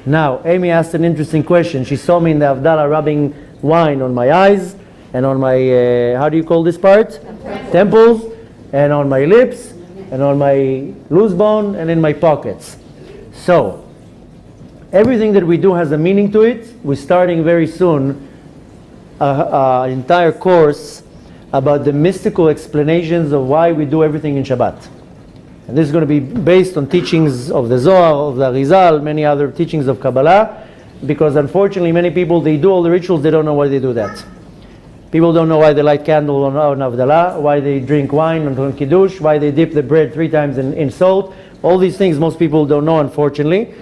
Now, Amy asked an interesting question. She saw me in the Havdalah rubbing wine on my eyes and on my, how do you call this part? Temples, and on my lips, and on my loose bone, and in my pockets. So, everything that we do has a meaning to it. We're starting very soon an entire course about the mystical explanations of why we do everything in Shabbat. And this is going to be based on teachings of the Zohar, of the Arizal, many other teachings of Kabbalah, because unfortunately many people, they do all the rituals, they don't know why they do that. People don't know why they light candle on Havdalah, why they drink wine on Kiddush, why they dip the bread 3 times in salt. All these things most people don't know, unfortunately.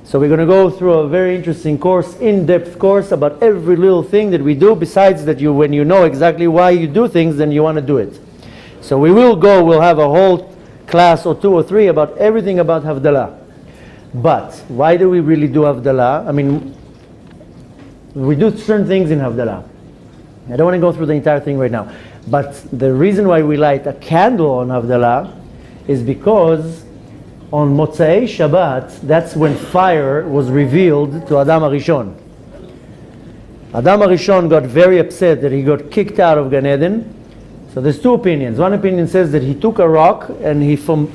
So we're going to go through a very interesting course, in-depth course about every little thing that we do, besides that when you know exactly why you do things, then you want to do it. So we'll have a whole class or 2 or 3 about everything about Havdalah. But why do we really do Havdalah? I mean, we do certain things in Havdalah. I don't want to go through the entire thing right now. But the reason why we light a candle on Havdalah is because on Motzei Shabbat, that's when fire was revealed to Adam HaRishon. Adam HaRishon got very upset that he got kicked out of Gan Eden. So there's 2 opinions. One opinion says that he took a rock and he, from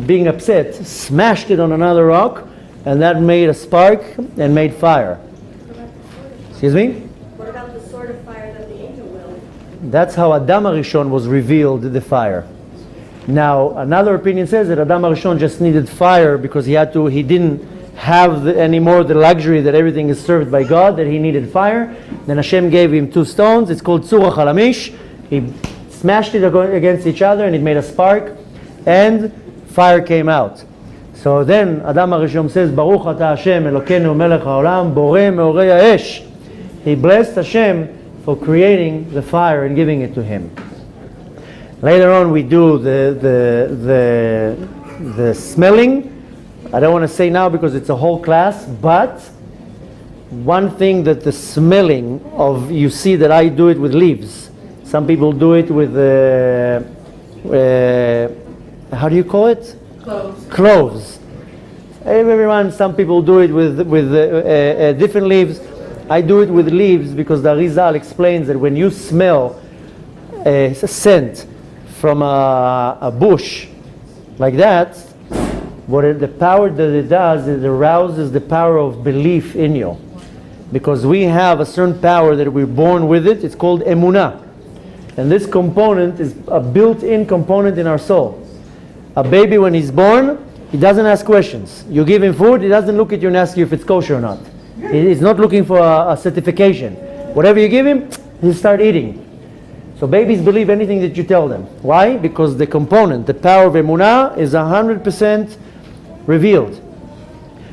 being upset, smashed it on another rock, and that made a spark and made fire. Excuse me? What about the sword of fire that the angel willed? That's how Adam HaRishon was revealed, the fire. Now, another opinion says that Adam HaRishon just needed fire because he didn't have anymore the luxury that everything is served by God, that he needed fire. Then Hashem gave him 2 stones. It's called Tzurah Halamish. He smashed it against each other and it made a spark and fire came out. So then Adam HaRishon says, Baruch Ata Hashem Elokeinu Melech HaOlam Borei Meorei HaEsh. He blessed Hashem for creating the fire and giving it to him. Later on we do the smelling. I don't want to say now because it's a whole class, but one thing that the smelling of, you see that I do it with leaves. Some people do it with, how do you call it? Cloves. Everyone, some people do it with different leaves. I do it with leaves because the Arizal explains that when you smell a scent from a bush like that, the power that it does is it arouses the power of belief in you. Because we have a certain power that we're born with it. It's called emunah. And this component is a built-in component in our soul. A baby, when he's born, he doesn't ask questions. You give him food, he doesn't look at you and ask you if it's kosher or not. He's not looking for a certification. Whatever you give him, he'll start eating. So babies believe anything that you tell them. Why? Because the component, the power of emunah, is 100% revealed.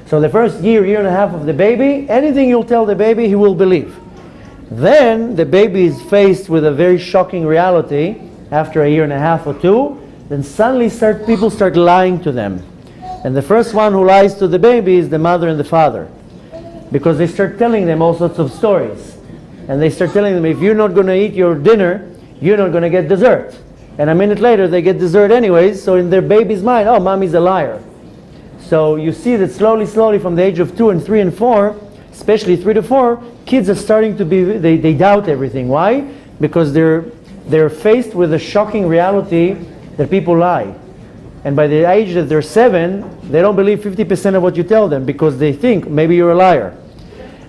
So the first year and a half of the baby, anything you'll tell the baby, he will believe. Then the baby is faced with a very shocking reality after a year and a half or 2. Then suddenly people start lying to them. And the first one who lies to the baby is the mother and the father. Because they start telling them all sorts of stories. And they start telling them, if you're not going to eat your dinner, you're not going to get dessert. And a minute later they get dessert anyways, so in their baby's mind, oh, mommy's a liar. So you see that slowly from the age of 2 and 3 and 4, especially 3 to 4, kids are starting to be, they doubt everything. Why? Because they're faced with a shocking reality that people lie. And by the age that they're 7, they don't believe 50% of what you tell them because they think maybe you're a liar.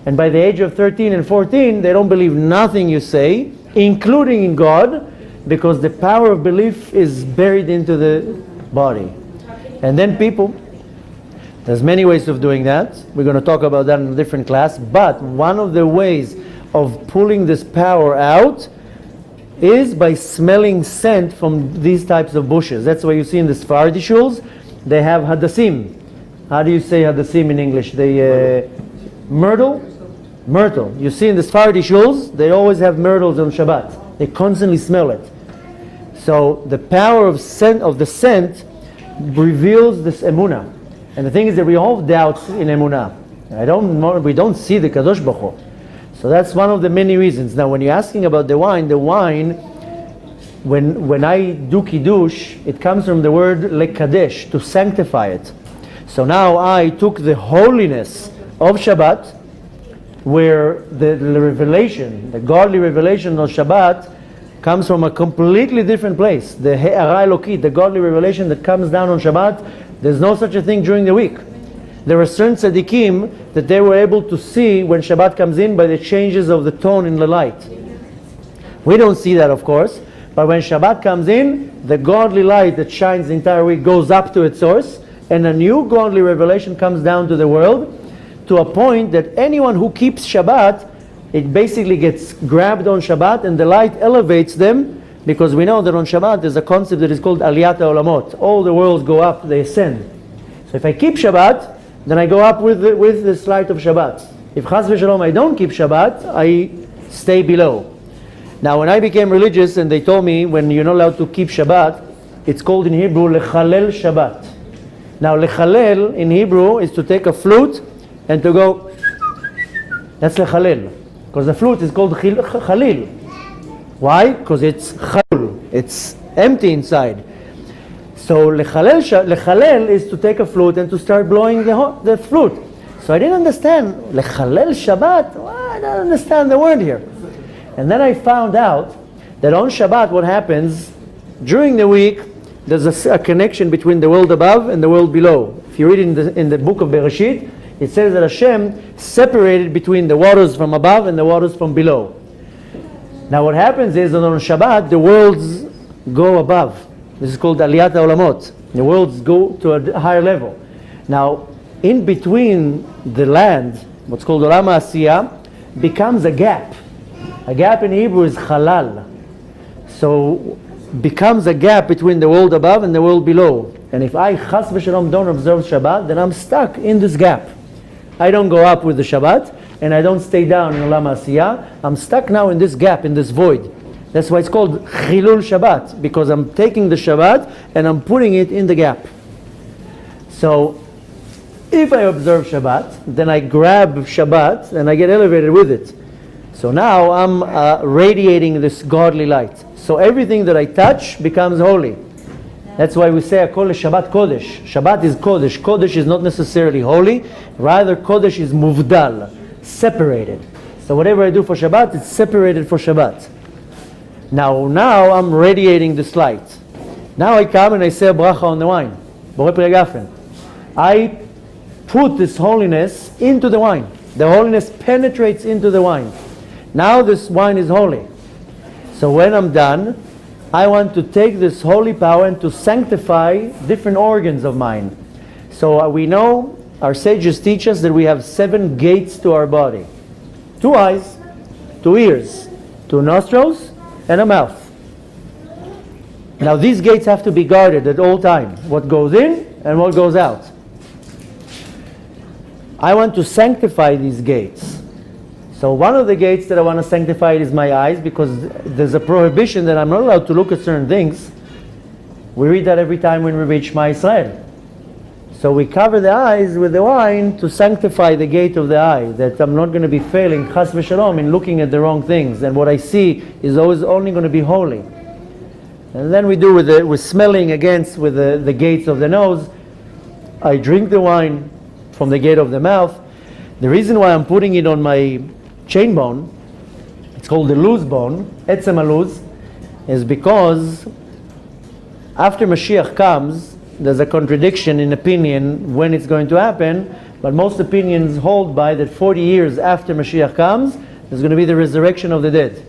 And by the age of 13 and 14, they don't believe nothing you say, including in God, because the power of belief is buried into the body. And then there's many ways of doing that. We're going to talk about that in a different class. But one of the ways of pulling this power out is by smelling scent from these types of bushes. That's why you see in the Sephardi shuls, they have hadassim. How do you say hadassim in English? Myrtle? Myrtle. You see in the Sephardi shuls, they always have myrtles on Shabbat. They constantly smell it. So the power of the scent reveals this emunah. And the thing is that we all have doubts in emunah. We don't see the Kadosh Baruch Hu. So that's one of the many reasons. Now when you're asking about the wine, when I do Kiddush, it comes from the word lekadesh, to sanctify it. So now I took the holiness of Shabbat, where the revelation, the godly revelation of Shabbat, comes from a completely different place. The He'ara Elokit, the godly revelation that comes down on Shabbat, there's no such a thing during the week. There are certain tzaddikim that they were able to see when Shabbat comes in by the changes of the tone in the light. We don't see that, of course, but when Shabbat comes in, the godly light that shines the entire week goes up to its source, and a new godly revelation comes down to the world, to a point that anyone who keeps Shabbat, it basically gets grabbed on Shabbat, and the light elevates them, because we know that on Shabbat there's a concept that is called Aliyat HaOlamot. All the worlds go up, they ascend. So if I keep Shabbat, then I go up with this light of Shabbat. If Chas v'Shalom I don't keep Shabbat, I stay below. Now when I became religious and they told me when you're not allowed to keep Shabbat, it's called in Hebrew Lechalel Shabbat. Now Lechalel in Hebrew is to take a flute and to go, that's Lechalel. Because the flute is called Chalil. Why? Because it's Chalul, it's empty inside. So Lechalel is to take a flute and to start blowing the flute. So I didn't understand. Lechalel Shabbat? Well, I don't understand the word here. And then I found out that on Shabbat what happens, during the week, there's a connection between the world above and the world below. If you read in the book of Bereshit, it says that Hashem separated between the waters from above and the waters from below. Now what happens is that on Shabbat, the worlds go above. This is called Aliyat HaOlamot. The worlds go to a higher level. Now, in between the land, what's called Olam HaAsiyah, becomes a gap. A gap in Hebrew is Halal. So, becomes a gap between the world above and the world below. And if I, Chas v'Shalom, don't observe Shabbat, then I'm stuck in this gap. I don't go up with the Shabbat, and I don't stay down in Olam HaAsiyah. I'm stuck now in this gap, in this void. That's why it's called Chilul Shabbat, because I'm taking the Shabbat and I'm putting it in the gap. So, if I observe Shabbat, then I grab Shabbat and I get elevated with it. So now I'm radiating this godly light. So everything that I touch becomes holy. That's why we say, I call it Shabbat Kodesh. Shabbat is Kodesh. Kodesh is not necessarily holy. Rather, Kodesh is Muvdal, separated. So whatever I do for Shabbat, it's separated for Shabbat. Now I'm radiating this light. Now I come and I say a bracha on the wine. Borei Pri Hagafen. I put this holiness into the wine. The holiness penetrates into the wine. Now this wine is holy. So when I'm done, I want to take this holy power and to sanctify different organs of mine. So we know, our sages teach us that we have 7 gates to our body. 2 eyes, 2 ears, 2 nostrils, and a mouth. Now these gates have to be guarded at all times. What goes in and what goes out. I want to sanctify these gates. So one of the gates that I want to sanctify is my eyes, because there's a prohibition that I'm not allowed to look at certain things. We read that every time when we read Shema Israel. So we cover the eyes with the wine to sanctify the gate of the eye, that I'm not going to be failing, Chas v'Shalom, in looking at the wrong things, and what I see is always only going to be holy. And then we do with smelling against with the gates of the nose. I drink the wine from the gate of the mouth. The reason why I'm putting it on my chain bone, it's called the luz bone, etzem haluz, is because after Mashiach comes, there's a contradiction in opinion when it's going to happen, but most opinions hold by that 40 years after Mashiach comes, there's going to be the resurrection of the dead.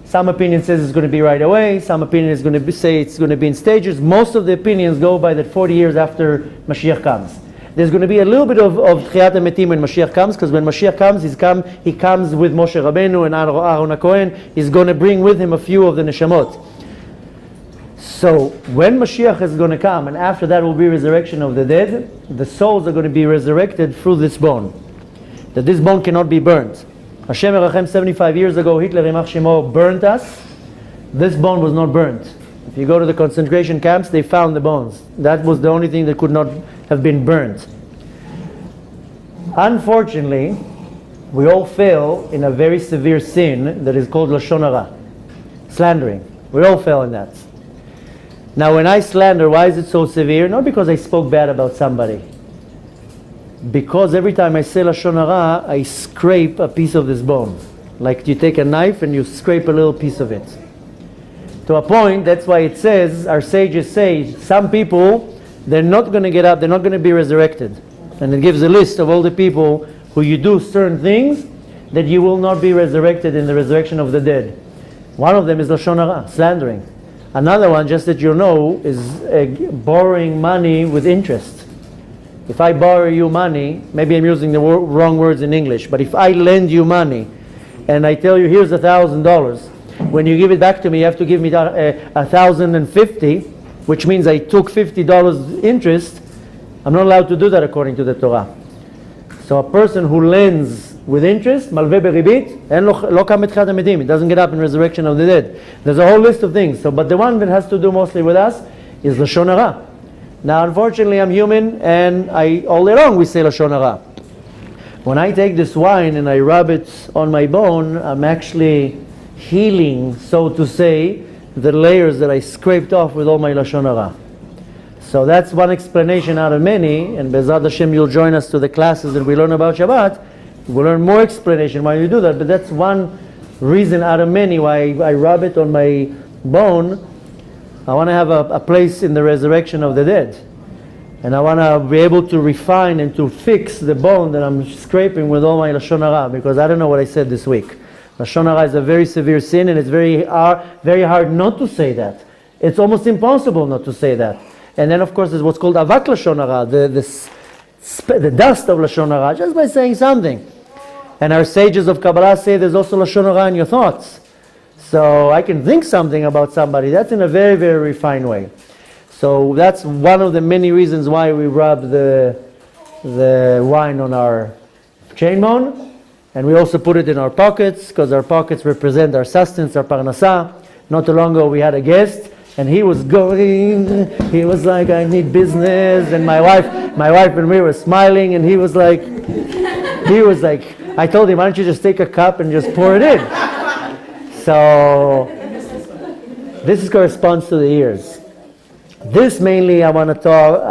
Some opinion says it's going to be right away, some opinion is going to say it's going to be in stages. Most of the opinions go by that 40 years after Mashiach comes. There's going to be a little bit of Tchiyat HaMetim when Mashiach comes, because when Mashiach comes, he comes with Moshe Rabbeinu and Aaron HaKohen. He's going to bring with him a few of the neshamot. So when Mashiach is going to come, and after that will be resurrection of the dead, the souls are going to be resurrected through this bone. That this bone cannot be burnt. Hashem Erachem 75 years ago, Hitler Yimach Shemo burnt us. This bone was not burnt. If you go to the concentration camps, they found the bones. That was the only thing that could not have been burnt. Unfortunately, we all fail in a very severe sin that is called Lashon Hara, slandering. We all fail in that. Now when I slander, why is it so severe? Not because I spoke bad about somebody. because every time I say Lashon Hara, I scrape a piece of this bone. Like you take a knife and you scrape a little piece of it. To a point, that's why it says, our sages say, some people, they're not going to get up, they're not going to be resurrected. And it gives a list of all the people who you do certain things that you will not be resurrected in the resurrection of the dead. One of them is Lashon Hara, slandering. Another one, just that you know, is borrowing money with interest. If I borrow you money, maybe I'm using the wrong words in English, but if I lend you money and I tell you, here's $1,000, when you give it back to me, you have to give me $1,050, which means I took $50 interest. I'm not allowed to do that according to the Torah. So a person who lends with interest, malveh beribit, lo kam betchiat hametim, it doesn't get up in resurrection of the dead. There's a whole list of things. But the one that has to do mostly with us is Lashon Hara. Now, unfortunately, I'm human, and all day long we say Lashon Hara. When I take this wine and I rub it on my bone, I'm actually healing, so to say, the layers that I scraped off with all my Lashon Hara. So that's one explanation out of many, and Be'ezrat Hashem you'll join us to the classes that we learn about Shabbat. We'll learn more explanation why you do that, but that's one reason out of many why I rub it on my bone. I want to have a place in the resurrection of the dead. And I want to be able to refine and to fix the bone that I'm scraping with all my Lashon Hara, because I don't know what I said this week. Lashon Hara is a very severe sin, and it's very hard not to say that. It's almost impossible not to say that. And then of course there's what's called Avat Lashon Hara, the dust of Lashon Hara, just by saying something. And our sages of Kabbalah say there's also Lashon Hara in your thoughts. So I can think something about somebody, that's in a very, very refined way. So that's one of the many reasons why we rub the wine on our chain bone. And we also put it in our pockets, because our pockets represent our sustenance, our parnasah. Not too long ago we had a guest, and he was like, I need business, and my wife and we were smiling, and he was like, I told him, why don't you just take a cup and just pour it in? So this corresponds to the ears. This mainly I want to talk,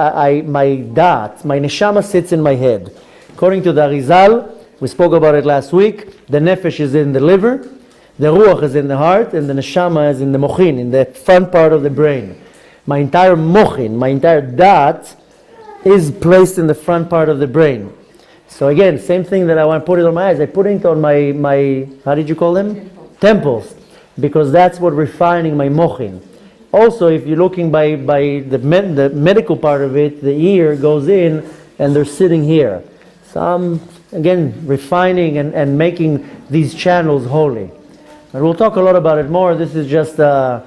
my neshama sits in my head. According to the Arizal, we spoke about it last week, the nefesh is in the liver, the ruach is in the heart, and the neshama is in the mochin, in the front part of the brain. My entire mochin, my entire dat, is placed in the front part of the brain. So again, same thing that I want to put it on my eyes, I put it on my how did you call them? Temples. Because that's what refining my mochin. Also, if you're looking by the medical part of it, the ear goes in and they're sitting here. So I'm, again, refining and making these channels holy. And we'll talk a lot about it more. This is just a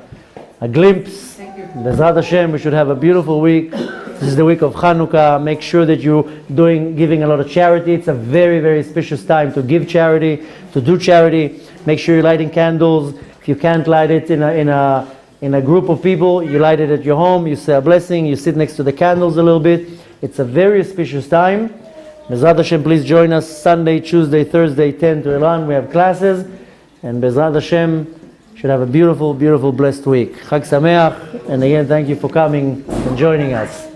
glimpse. Be'ezrat Hashem, we should have a beautiful week. This is the week of Chanukah. Make sure that you're giving a lot of charity. It's a very, very auspicious time to give charity, to do charity. Make sure you're lighting candles. If you can't light it in a group of people, you light it at your home, you say a blessing, you sit next to the candles a little bit. It's a very auspicious time. Be'ezrat Hashem, please join us Sunday, Tuesday, Thursday, 10 to Alon. We have classes. And Be'ezrat Hashem should have a beautiful, beautiful, blessed week. Chag Sameach. And again, thank you for coming and joining us.